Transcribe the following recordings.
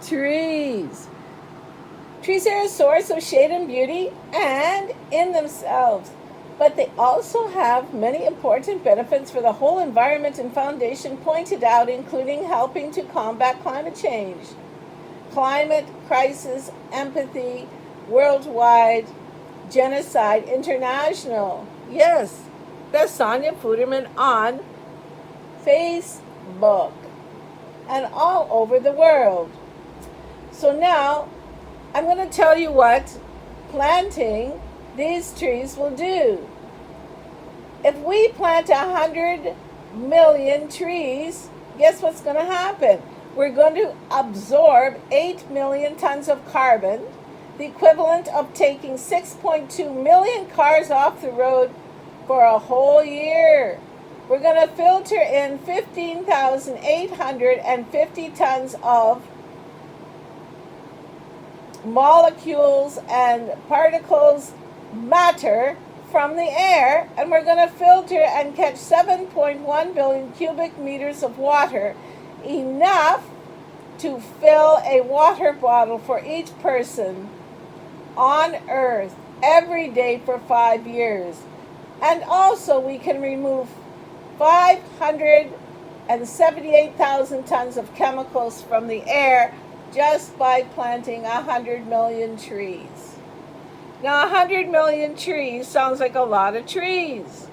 Trees. Trees are a source of shade and beauty and in themselves, but they also have many important benefits for the whole environment and foundation pointed out, including helping to combat climate change, climate crisis, empathy, worldwide, genocide, international. Yes, that's Sonia Fuderman on Facebook and all over the world. So now I'm going to tell you what planting these trees will do. If we plant 100 million trees, guess what's going to happen? We're going to absorb 8 million tons of carbon, the equivalent of taking 6.2 million cars off the road for a whole year. We're going to filter in 15,850 tons of molecules and particles, matter, from the air, and we're going to filter and catch 7.1 billion cubic meters of water, enough to fill a water bottle for each person on Earth every day for 5 years. And also we can remove 578,000 tons of chemicals from the air just by planting 100 million trees. Now, 100 million trees sounds like a lot of trees.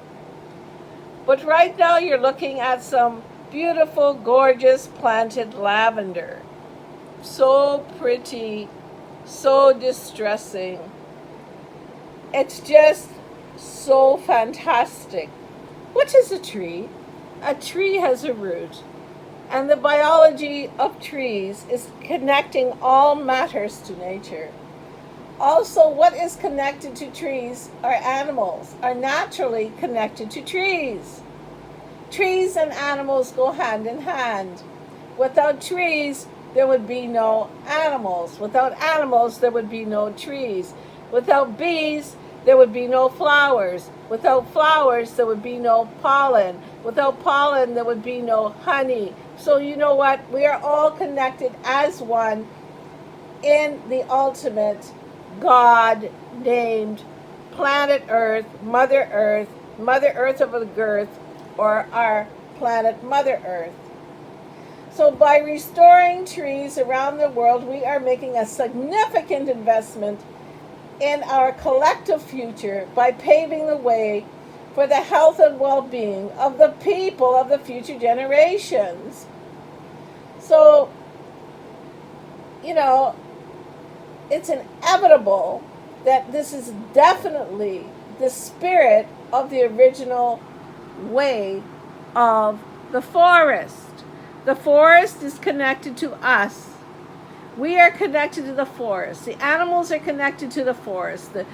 But right now you're looking at some beautiful, gorgeous planted lavender. So pretty, so distressing. It's just so fantastic. What is a tree? A tree has a root. And the biology of trees is connecting all matters to nature. Also, what is connected to trees are animals, are naturally connected to trees. Trees and animals go hand in hand. Without trees, there would be no animals. Without animals, there would be no trees. Without bees, there would be no flowers. Without flowers, there would be no pollen. Without pollen, there would be no honey. So you know what? We are all connected as one in the ultimate God-named planet Earth, Mother Earth of the Earth, or our planet Mother Earth. So by restoring trees around the world, we are making a significant investment in our collective future by paving the way for the health and well-being of the people of the future generations. So, you know, it's inevitable that this is definitely the spirit of the original way of the forest. The forest is connected to us. We are connected to the forest. The animals are connected to the forest. The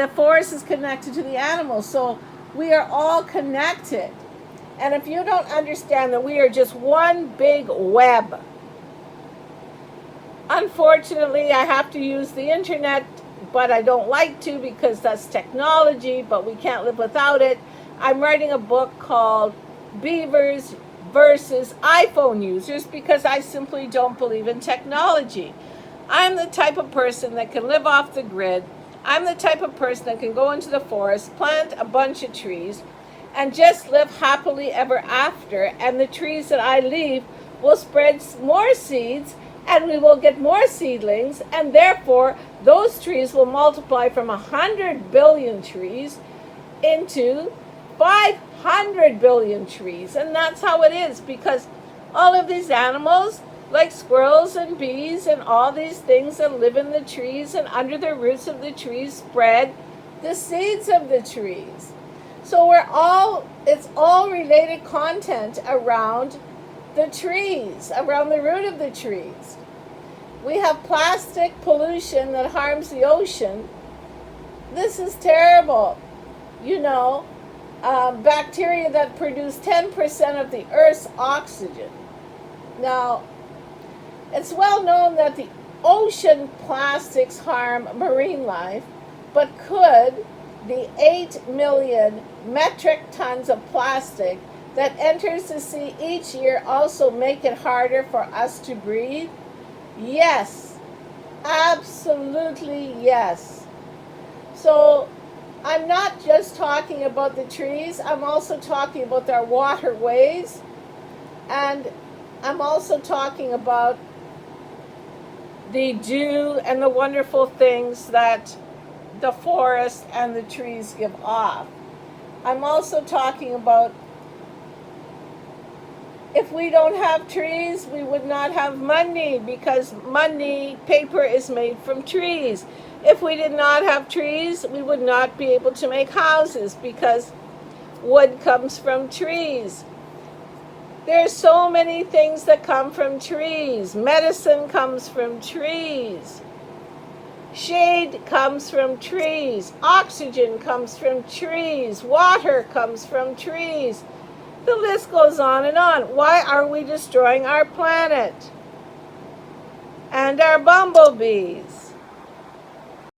forest is connected to the animals. So we are all connected. And if you don't understand that we are just one big web, unfortunately, I have to use the internet, but I don't like to because that's technology, but we can't live without it. I'm writing a book called Beavers versus iPhone Users because I simply don't believe in technology. I'm the type of person that can live off the grid. I'm the type of person that can go into the forest, plant a bunch of trees, and just live happily ever after. And the trees that I leave will spread more seeds, and we will get more seedlings, and therefore those trees will multiply from 100 billion trees into 500 billion trees. And that's how it is, because all of these animals, like squirrels and bees and all these things that live in the trees and under the roots of the trees, spread the seeds of the trees. So it's all related content around the trees, around the root of the trees. We have plastic pollution that harms the ocean. This is terrible. You know, bacteria that produce 10% of the Earth's oxygen. Now, it's well known that the ocean plastics harm marine life, but could the 8 million metric tons of plastic that enters the sea each year also make it harder for us to breathe? Yes, absolutely yes. So I'm not just talking about the trees, I'm also talking about our waterways, and I'm also talking about the dew and the wonderful things that the forest and the trees give off. I'm also talking about if we don't have trees, we would not have money, because money, paper, is made from trees. If we did not have trees, we would not be able to make houses, because wood comes from trees. There's so many things that come from trees. Medicine comes from trees. Shade comes from trees. Oxygen comes from trees. Water comes from trees. The list goes on and on. Why are we destroying our planet and our bumblebees?